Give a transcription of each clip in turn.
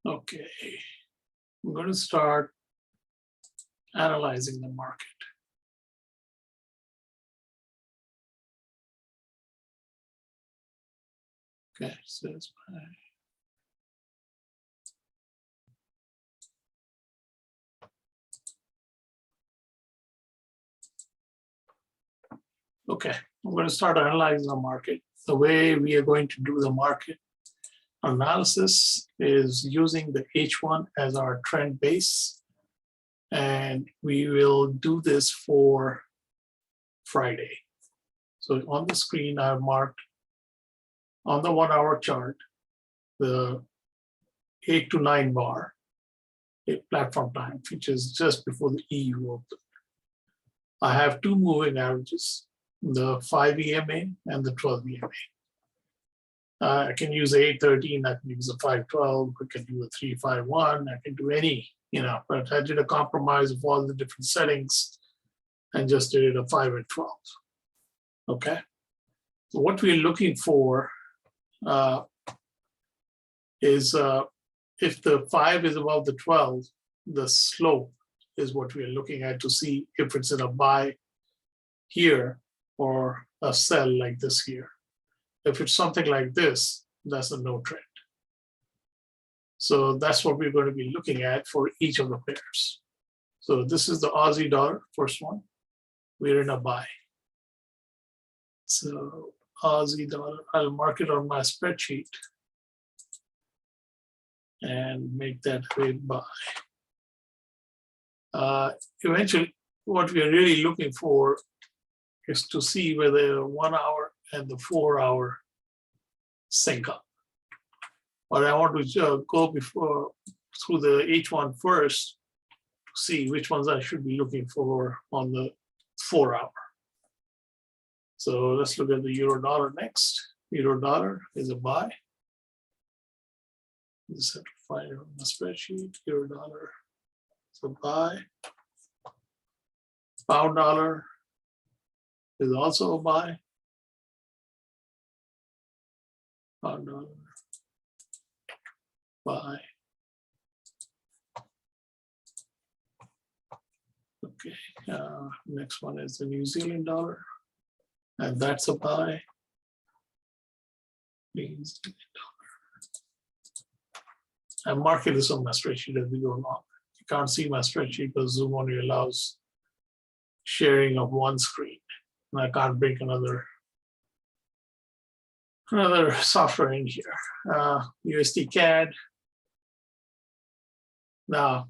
Okay, I'm going to start analyzing the market. Okay, so it's okay, I'm going to start analyzing the market. The way we are going to do the market analysis is using the H1 as our trend base. And we will do this for Friday. So on the screen, I've marked on the 1 hour chart, the 8 to 9 bar, platform time, which is just before the EU open. I have two moving averages, the 5 EMA and the 12 EMA. I can use 813, I can use a 512, I can do a 351, I can do any, but I did a compromise of all the different settings and just did it a 5 and 12. Okay. So what we're looking for is if the 5 is above the 12, the slope is what we're looking at to see if it's in a buy here or a sell like this here. If it's something like this, that's a no trend. So that's what we're going to be looking at for each of the pairs. So this is the Aussie dollar, first one. We're in a buy. So Aussie dollar, I'll mark it on my spreadsheet and make that rate buy. Eventually, what we are really looking for is to see whether the 1 hour and the 4 hour sync up. But I want to go through the H1 first to see which ones I should be looking for on the 4 hour. So let's look at the euro dollar next. Euro dollar is a buy. Just have to find it on the spreadsheet. Euro dollar is a buy. Pound dollar is also a buy. Pound dollar, buy. Okay, next one is the New Zealand dollar, and that's a buy. New Zealand dollar. I'm marking this on my spreadsheet as we go along. You can't see my spreadsheet because Zoom only allows sharing of one screen, and I can't bring another software in here. USD CAD. Now,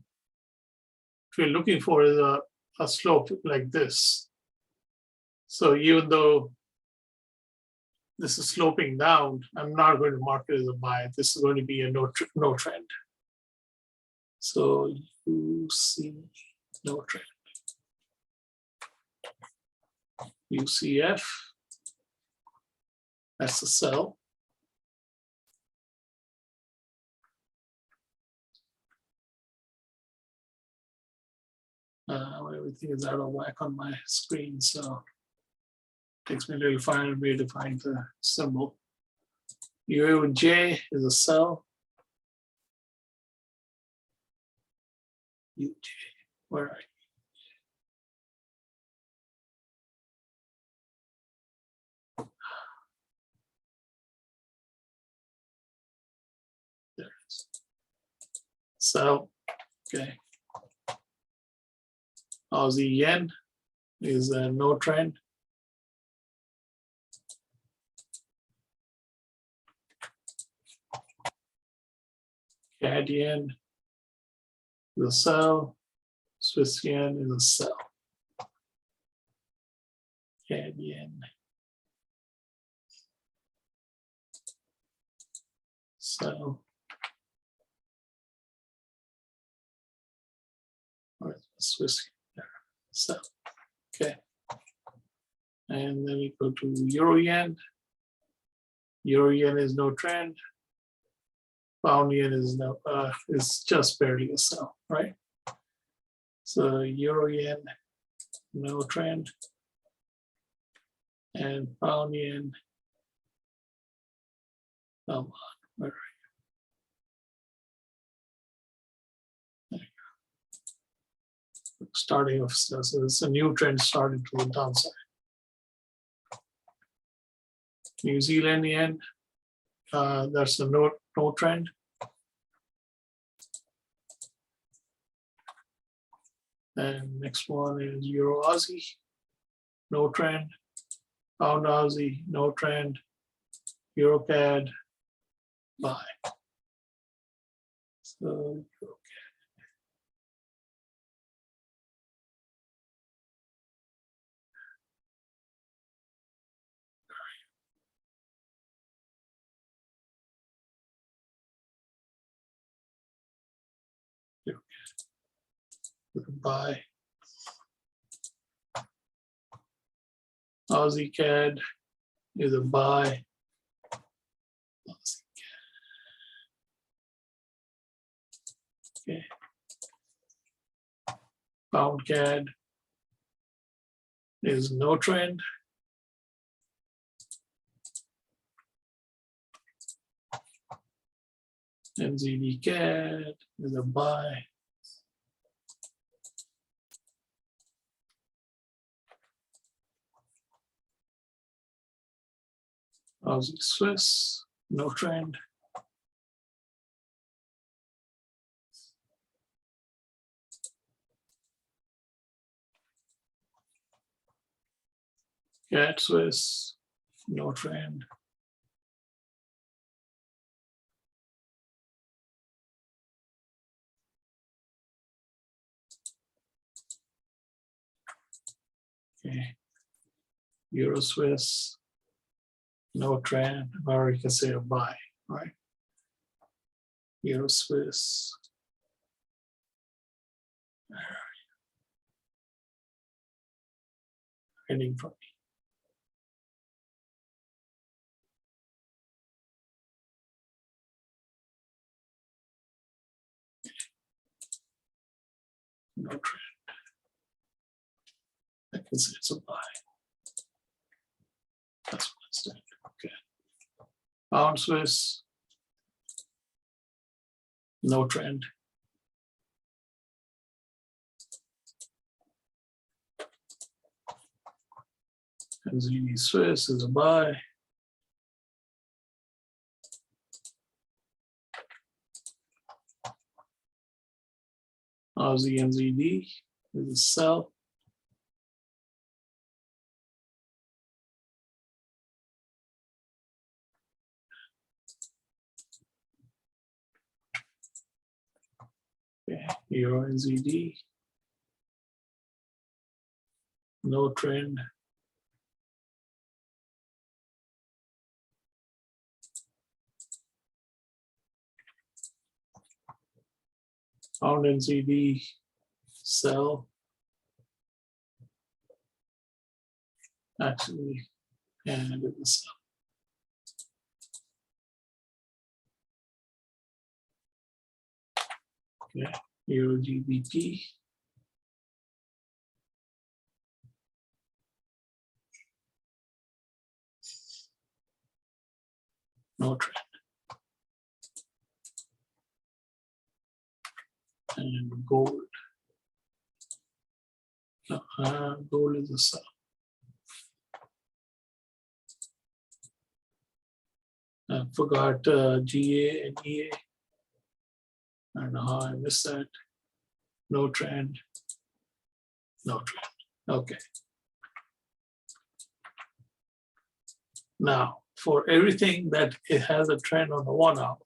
if you're looking for is a slope like this. So even though this is sloping down, I'm not going to mark it as a buy. This is going to be a no trend. So you see no trend. UCF, that's the sell. Everything is out of whack on my screen, so it takes me a little finer way to find the symbol. UJ is a sell. UJ, where are you? There it is. So, okay. Aussie yen is a no trend. CAD yen is a sell. Swiss yen is a sell. CAD yen. So, where's the Swiss yen? There. So, okay. And then we go to Euro yen. Euro yen is no trend. Pound yen is no, is just barely a sell, right? So Euro yen, no trend, and pound yen. Come on, where are starting of so it's a new trend starting to the downside. New Zealand yen, that's a no trend. And next one is Euro Aussie, no trend. Pound Aussie, no trend. Euro CAD, buy. So buy. Aussie CAD is a buy. Okay. Pound CAD is no trend. NZD CAD is a buy. Aussie Swiss, no trend. CAD Swiss, no trend. Okay. Euro Swiss, no trend, or you can say a buy, right? Euro Swiss. Heading for me. No trend. I can say it's a buy. That's what it's doing. Okay. Pound Swiss, no trend. NZD Swiss is a buy. Aussie NZD is a sell. Okay. Euro NZD, no trend. Pound NZD, sell. Actually, and it was sell. Okay. Euro GBP. No trend. And gold. Gold is a sell. I forgot GA and EA. I don't know how I missed that. No trend. No trend. Okay. Now, for everything that it has a trend on the 1 hour,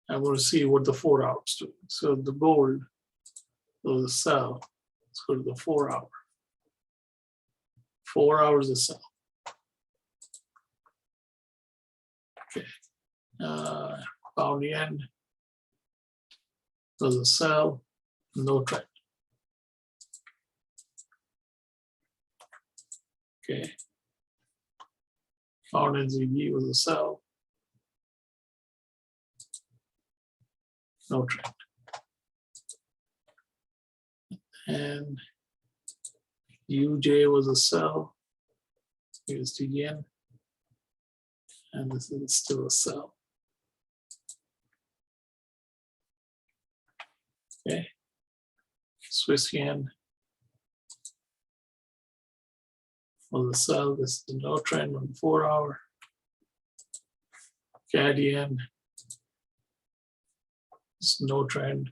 I want to see what the 4 hours do. So the gold, so the sell, let's go to the 4 hour. 4 hours of sell. Okay. Pound yen, so the sell, no trend. Okay. Pound NZD was a sell, no trend. And UJ was a sell, USD yen, and this is still a sell. Okay. Swiss yen. For the sell, this is the no trend on the 4-hour. CAD yen. It's no trend.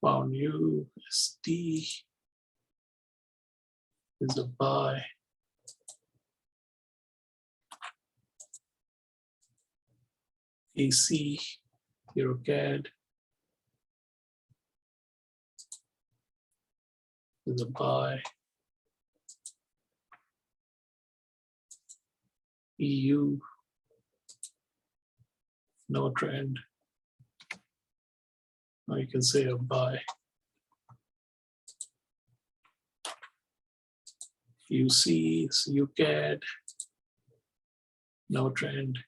Pound USD is a buy. AC, Euro CAD is a buy. EU, no trend. Or you can say a buy. UC, UCAD, no trend.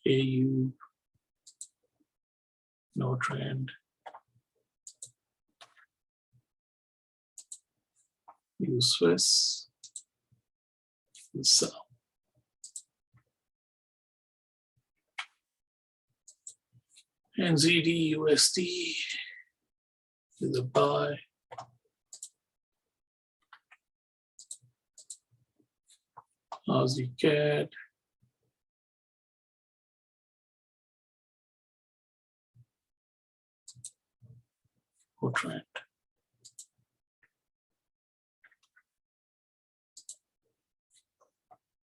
AU, no trend. U Swiss, sell. NZD USD is a buy. Aussie CAD. No trend.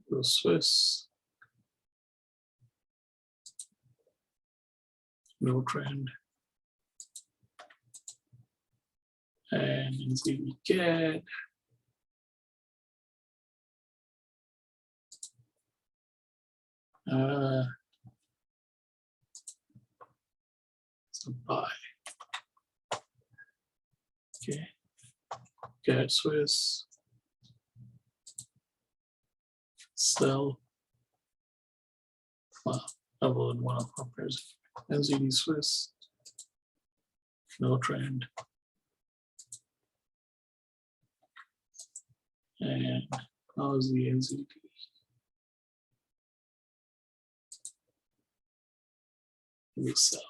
Euro Swiss. No trend. And NZD CAD. It's a buy. Okay. CAD Swiss. Sell. Wow, double in one of our pairs. NZD Swiss. No trend. And how's the NZD? We sell.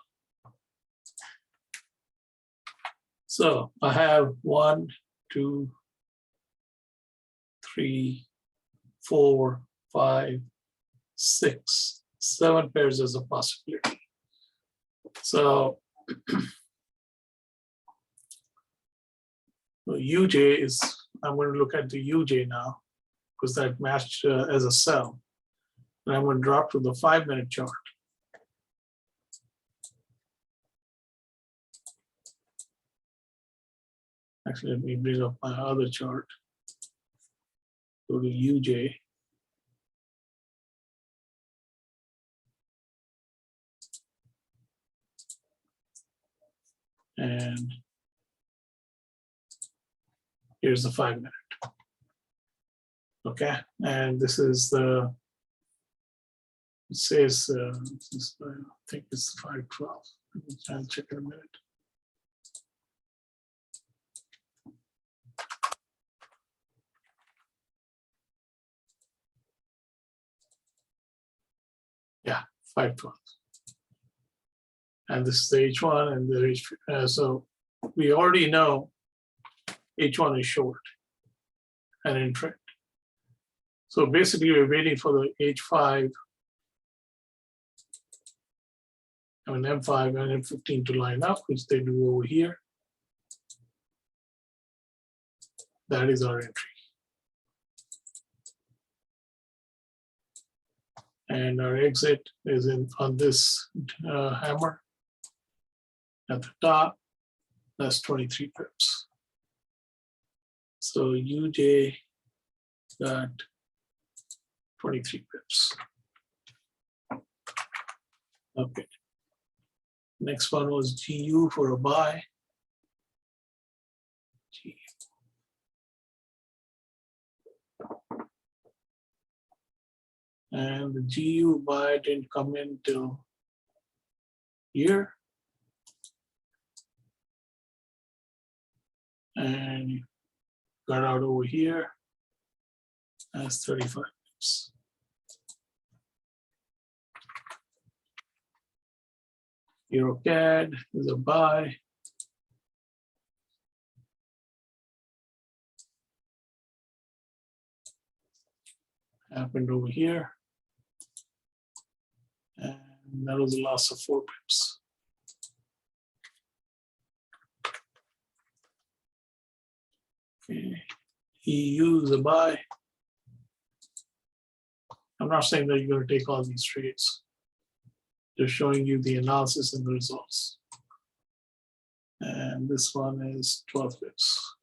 So I have 1, 2, 3, 4, 5, 6, 7 pairs as a possibility. So UJ is, I'm going to look at the UJ now because that matched as a sell. And I'm going to drop to the 5-minute chart. Actually, let me bring up my other chart. Go to UJ. And here's the 5-minute. Okay, and this is the, it says, I think it's 512. I'll check in a minute. Yeah, 512. And this is the H1 and the H, so we already know H1 is short and in trend. So basically we're waiting for the H5, I mean M5 and M15 to line up, which they do over here. That is our entry. And our exit is in on this hammer at the top. That's 23 pips. So UJ got 23 pips. Okay. Next one was GU for a buy. And the GU buy didn't come in till here. And got out over here as 35 pips. EuroCAD is a buy. Happened over here. And that was a loss of 4 pips. Okay. EU is a buy. I'm not saying that you're going to take all these trades. Just showing you the analysis and the results. And this one is 12 pips.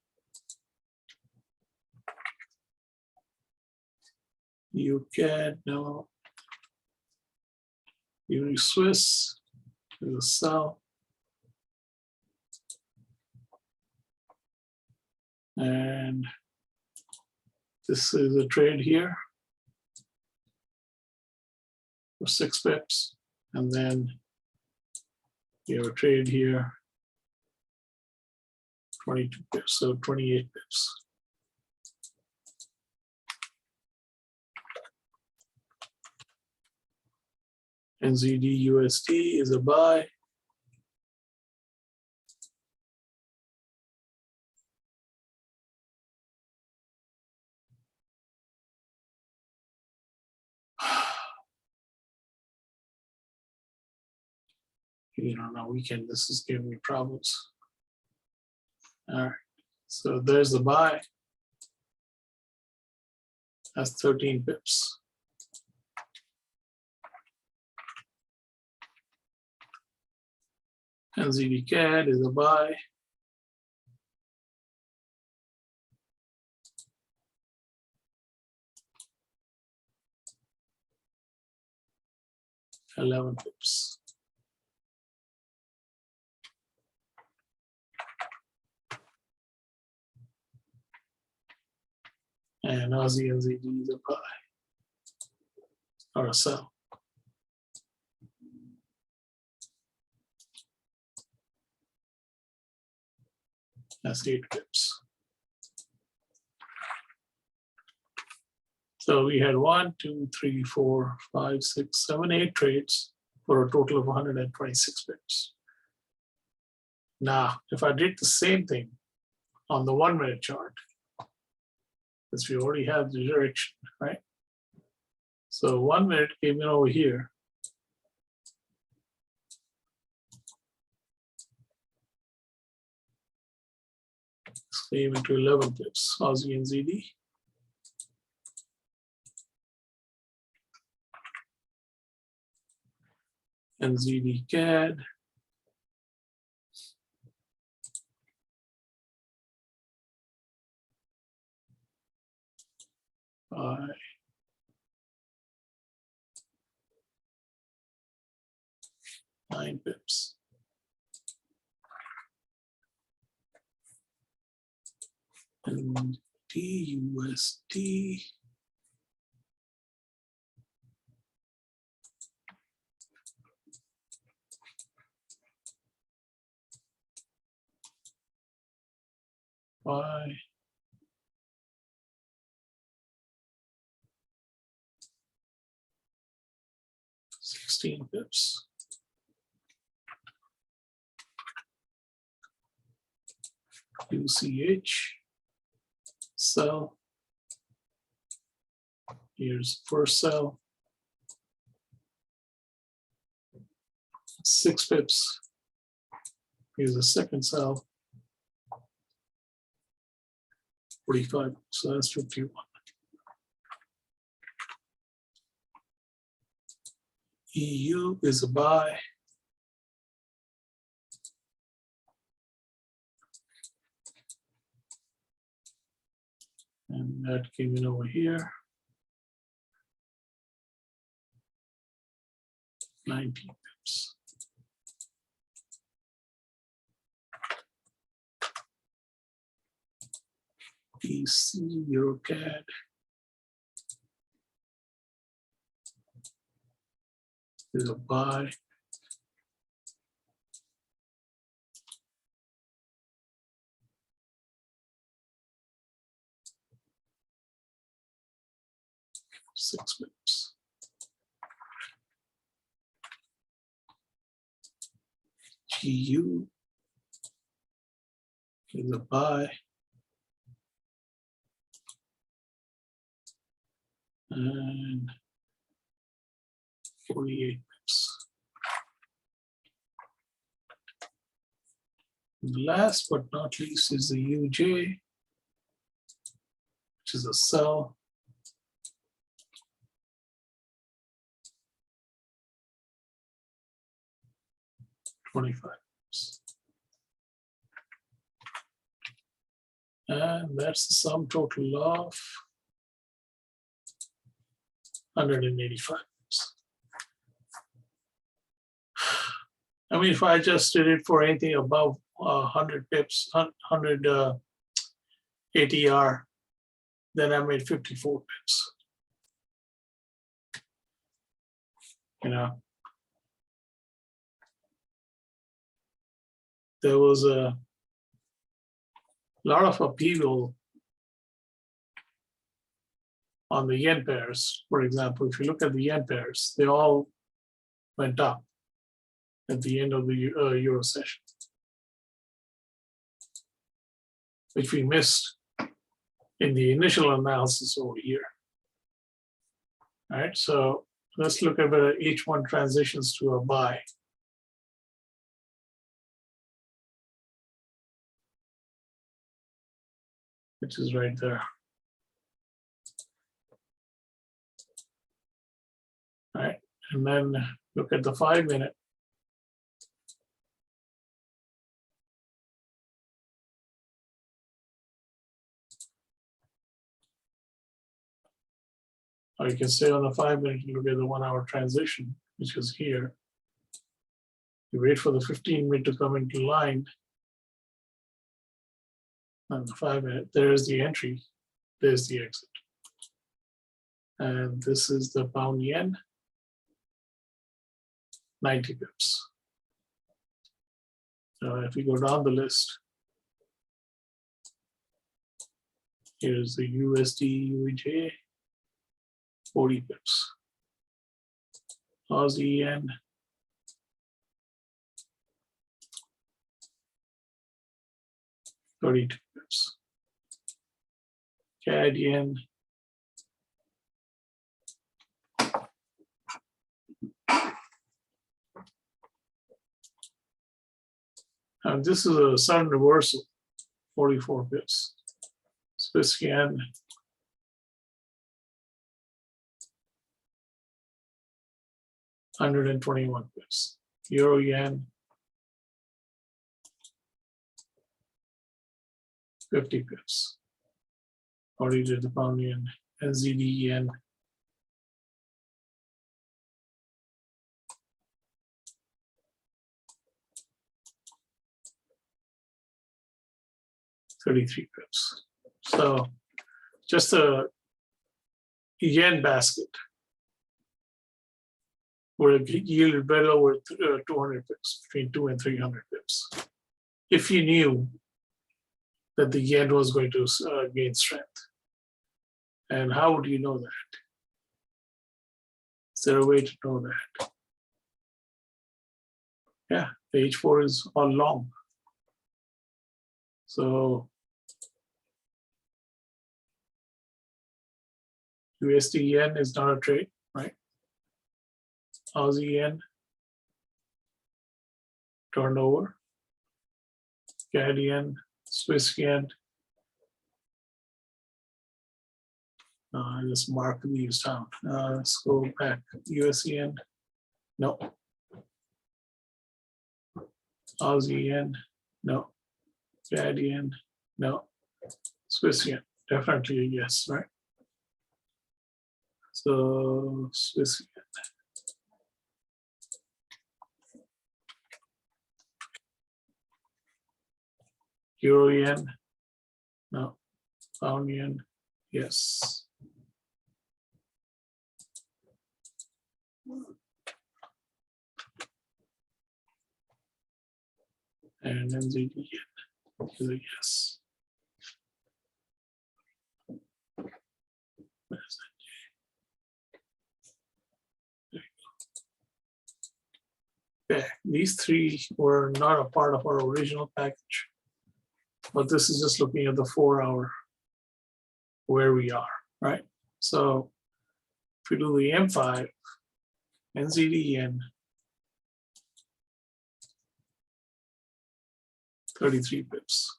EuroCAD, no. Swiss is a sell. And this is a trade here for 6 pips. And then you have a trade here, 22 pips, so 28 pips. NZD USD is a buy. On a weekend, this is giving me problems. All right, so there's the buy. That's 13 pips. NZD CAD is a buy. $11 pips. And Aussie NZD is a buy or a sell. That's 8 pips. So we had 1, 2, 3, 4, 5, 6, 7, 8 trades for a total of 126 pips. Now, if I did the same thing on the 1-minute chart, because we already have the direction, right? So 1 minute came in over here. Came into 11 pips, Aussie NZD. NZD CAD. By 9 pips. And DUSD. By 16 pips. UCH, sell. Here's first sell. 6 pips. Here's a second sell. 45, so that's 51. EU is a buy. And that came in over here. 19 pips. EC, EuroCAD. Is a buy. Six pips. GU is a buy. And 48 pips. Last but not least is the UJ, which is a sell. $25. And that's the sum total of 185. I mean, if I just did it for anything above 100 pips, 100 ATR, then I made 54 pips. You know, there was a lot of upheaval on the yen pairs. For example, if you look at the yen pairs, they all went up at the end of the Euro session, which we missed in the initial analysis over here. All right, so let's look at whether each one transitions to a buy. Which is right there. All right, and then look at the 5-minute. Or you can say on the 5-minute, you look at the 1-hour transition, which is here. You wait for the 15-minute to come into line. On the 5-minute, there's the entry, there's the exit. And this is the pound yen, 90 pips. So if we go down the list, here's the USD UJ, 40 pips. Aussie yen, 32 pips. CAD yen, and this is a sudden reversal, 44 pips. Swiss yen, $121 pips. Euro yen, 50 pips. Already did the pound yen. NZD yen, $33 pips. So just a yen basket would have yielded well over 200 pips, between 200 and 300 pips, if you knew that the yen was going to gain strength. And how would you know that? Is there a way to know that? Yeah, the H4 is all long. So USD yen is not a trade, right? Aussie yen, turnover, CAD yen, Swiss yen. I just mark these down. Let's go back. US yen, no. Aussie yen, no. CAD yen, no. Swiss yen, definitely a yes, right? So Swiss yen. Euro yen, no. Pound yen, yes. And NZD yen is a yes. Where's that? There you Okay, these three were not a part of our original package, but this is just looking at the 4 hour where we are, right? So if we do the M5, NZDN, 33 pips.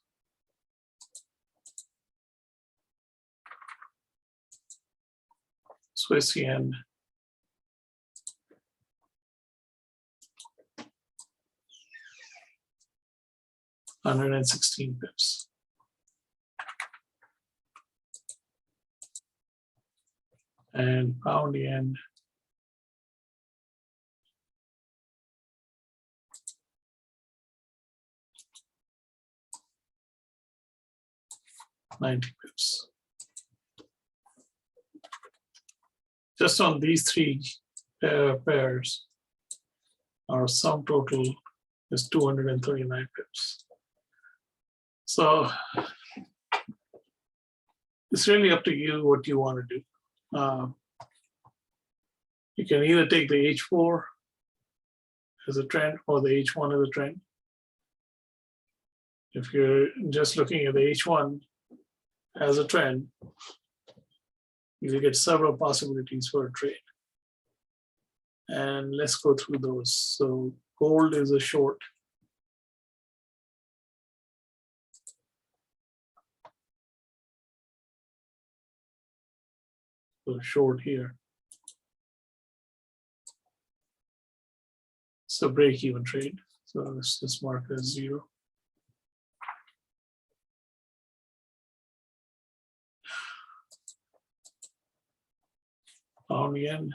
Swiss yen, 116 pips. And pound yen, 90 pips. Just on these three pairs, our sum total is 239 pips. So it's really up to you what you want to do. You can either take the H4 as a trend or the H1 as a trend. If you're just looking at the H1 as a trend, you get several possibilities for a trade. And let's go through those. So gold is a short. So short here. It's a break-even trade. So let's just mark it as 0. Pound yen.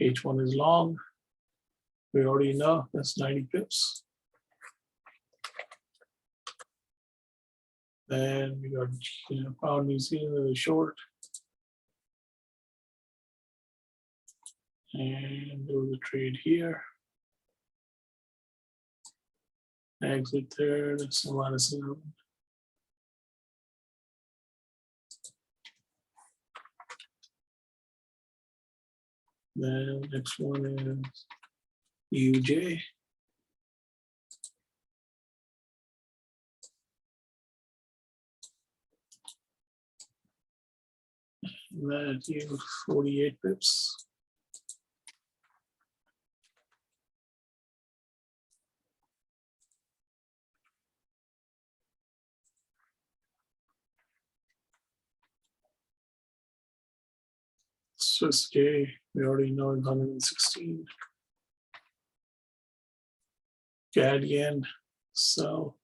H1 is long. We already know that's 90 pips. Then we got pound New Zealand is short. And there was a trade here. Exit there, that's a -11. Then next one is UJ. That yield 48 pips. Swiss J, we already know is 116. CAD yen, so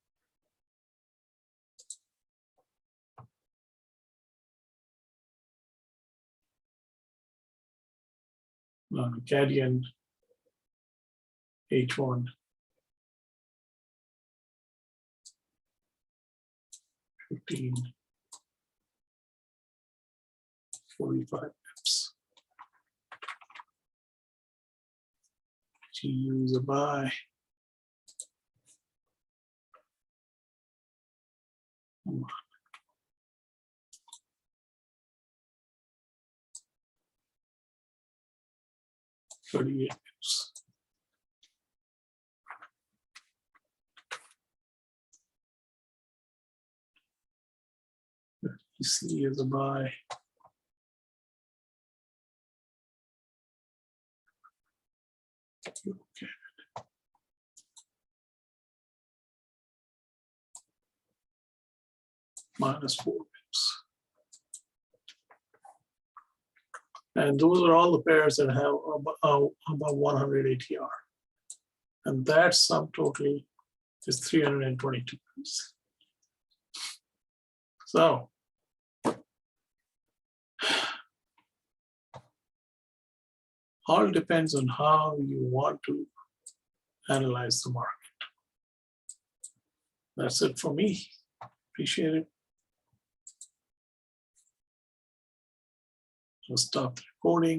CAD yen H1. 15, 45 pips. GU is a buy. Come on. 38 pips. EC is a buy. Okay. -4 pips. And those are all the pairs that have about 100 ATR. And that sum total is 322 pips. So all depends on how you want to analyze the market. That's it for me. Appreciate it. I'll stop the recording.